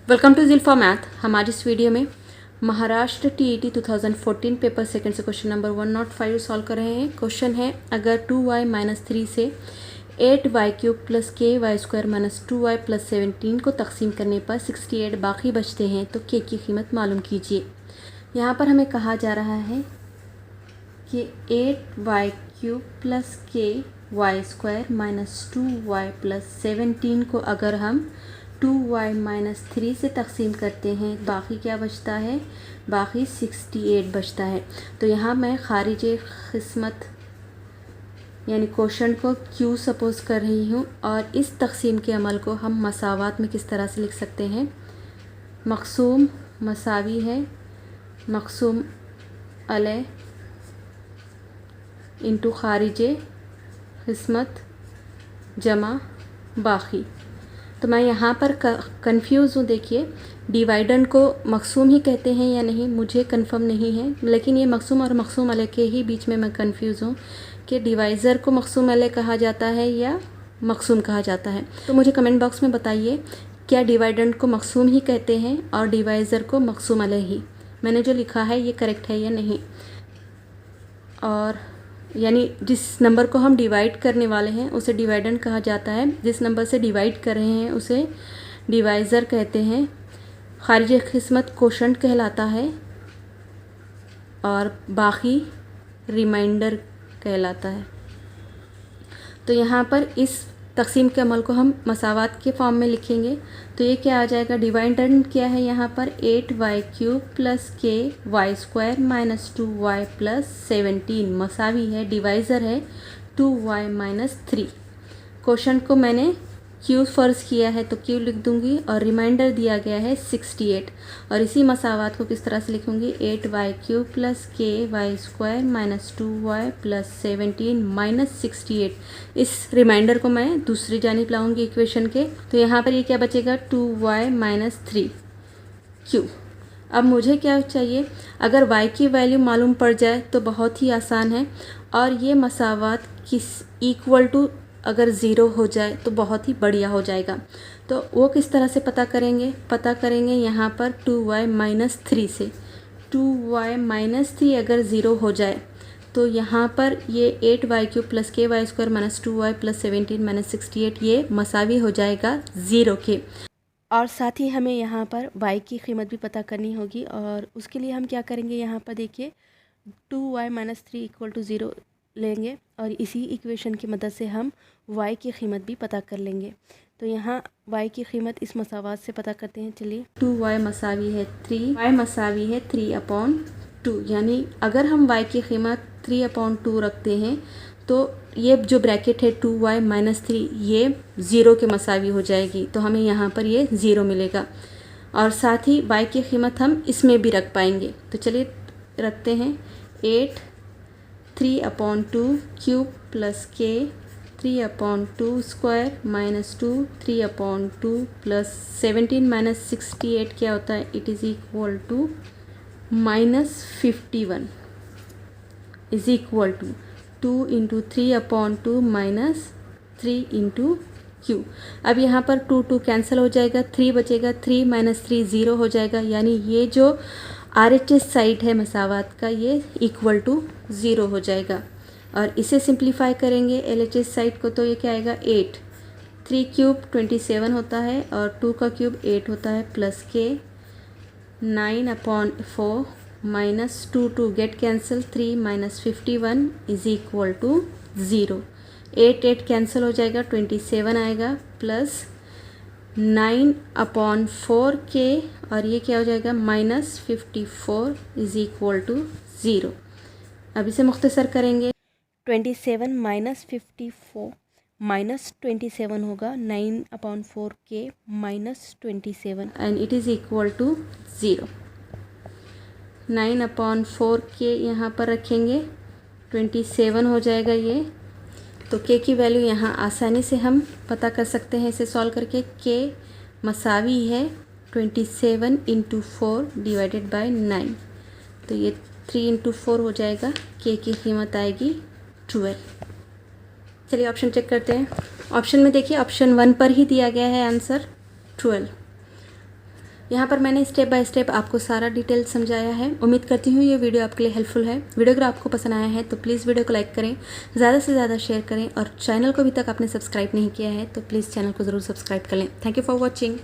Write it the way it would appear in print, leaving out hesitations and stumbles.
Welcome to ज़िल्फा math. हम आज इस वीडियो में महाराष्ट्र TET 2014 पेपर सेकंड से क्वेश्चन नंबर 105 सॉल्व कर रहे हैं। क्वेश्चन है, अगर 2y-3 से 8y³ प्लस KY² - 2y + 17 को तकसीम करने पर 68 बाकी बचते हैं तो k की कीमत मालूम कीजिए। यहाँ पर हमें कहा जा रहा है कि 8y³ प्लस KY² - 2y + 17 को अगर हम 2y-3 से तकसीम करते हैं बाकी क्या बचता है, बाकी 68 बचता है। तो यहाँ मैं खारिज क़िस्मत यानी क्वेश्चन को Q सपोज कर रही हूँ और इस तकसीम के अमल को हम मसावात में किस तरह से लिख सकते हैं। मक़सूम मसावी है मक़सूम अलैह इंटू खारिज क़िस्मत जमा बाकी। तो मैं यहाँ पर कंफ्यूज हूँ। देखिए, डिवाइडेंड को मक़सूम ही कहते हैं या नहीं मुझे कंफर्म नहीं है, लेकिन ये मक़सूम और मक़सूम अलैह के ही बीच में मैं कंफ्यूज हूँ कि डिवाइज़र को मक़सूम अलैह कहा जाता है या मक़सूम कहा जाता है। तो मुझे कमेंट बॉक्स में बताइए, क्या डिवाइडेंड को मक़सूम ही कहते हैं और डिवाइज़र को मक़सूम अलैह ही। मैंने जो लिखा है ये करेक्ट है या नहीं। और यानी जिस नंबर को हम डिवाइड करने वाले हैं उसे डिवाइडेंड कहा जाता है, जिस नंबर से डिवाइड कर रहे हैं उसे डिवाइज़र कहते हैं। खारिज क़िस्मत कोशंट कहलाता है और बाकी रिमाइंडर कहलाता है। तो यहाँ पर इस तकसीम के अमल को हम मसावात के फॉर्म में लिखेंगे। तो ये क्या आ जाएगा, डिवाइडेंड क्या है यहाँ पर 8y³ प्लस KY² - 2y + 17 मसावी है, डिवाइज़र है 2y-3। क्वेश्चन को मैंने Q फ़र्ज़ किया है तो Q लिख दूंगी और रिमाइंडर दिया गया है 68 और इसी मसावात को किस तरह से लिखूंगी, 8y³ प्लस KY² - 2y + 17 - 68। इस रिमाइंडर को मैं दूसरी जानिब लाऊंगी इक्वेशन के। तो यहाँ पर ये क्या बचेगा, 2y - 3Q। अब मुझे क्या चाहिए, अगर y की वैल्यू मालूम पड़ जाए तो बहुत ही आसान है और ये मसावात किस इक्वल टू अगर ज़ीरो हो जाए तो बहुत ही बढ़िया हो जाएगा। तो वो किस तरह से पता करेंगे यहाँ पर 2y-3 से। 2y-3 अगर ज़ीरो हो जाए तो यहाँ पर ये 8y³ प्लस KY² - 2y + 17 - 68 ये मसावी हो जाएगा ज़ीरो के। और साथ ही हमें यहाँ पर y की कीमत भी पता करनी होगी और उसके लिए हम क्या करेंगे, यहाँ पर देखिए 2y-3 = 0 लेंगे और इसी इक्वेशन की मदद से हम y की कीमत भी पता कर लेंगे। तो यहाँ y की कीमत इस मसावात से पता करते हैं। चलिए, 2y मसावी है 3, y मसावी है 3/2। यानी अगर हम y की कीमत 3/2 रखते हैं तो ये जो ब्रैकेट है 2y-3 ये ज़ीरो के मसावी हो जाएगी। तो हमें यहाँ पर ये ज़ीरो मिलेगा और साथ ही y की कीमत हम इसमें भी रख पाएंगे। तो चलिए रखते हैं 8 3/2³ प्लस K 3/2² - 2 3/2 प्लस 17 - 68 क्या होता है, it is equal to -51 is equal to 2 × 3/2 - 3 × Q। अब यहाँ पर 2 कैंसिल हो जाएगा, 3 बचेगा, 3 - 3 ज़ीरो हो जाएगा। यानी ये जो RHS साइड है मसावात का ये इक्वल टू ज़ीरो हो जाएगा और इसे सिंप्लीफाई करेंगे LHS साइड को तो ये क्या आएगा, 8 3³ 27 होता है और 2 का क्यूब 8 होता है plus K 9/4 - 2 get cancel 3 - 51 is equal to zero. 8 cancel हो जाएगा, 27 आएगा प्लस 9/4 K और ये क्या हो जाएगा, -54 इज़ इक्वल टू ज़ीरो। अब इसे मुख्तसर करेंगे, 27 - 54 -27 होगा 9/4 K -27 and it is equal to zero. 9/4 K यहाँ पर रखेंगे, 27 हो जाएगा ये। तो K की वैल्यू यहाँ आसानी से हम पता कर सकते हैं इसे सॉल्व करके। K मसावी है 27 × 4 डिवाइडेड बाय 9। तो ये 3 × 4 हो जाएगा, K की कीमत आएगी 12। चलिए ऑप्शन चेक करते हैं। ऑप्शन में देखिए, ऑप्शन 1 पर ही दिया गया है आंसर 12। यहाँ पर मैंने स्टेप बाय स्टेप आपको सारा डिटेल समझाया है। उम्मीद करती हूँ ये वीडियो आपके लिए हेल्पफुल है। वीडियो अगर आपको पसंद आया है तो प्लीज़ वीडियो को लाइक करें, ज़्यादा से ज़्यादा शेयर करें और चैनल को अभी तक आपने सब्सक्राइब नहीं किया है तो प्लीज़ चैनल को ज़रूर सब्सक्राइब कर लें। Thank you for watching.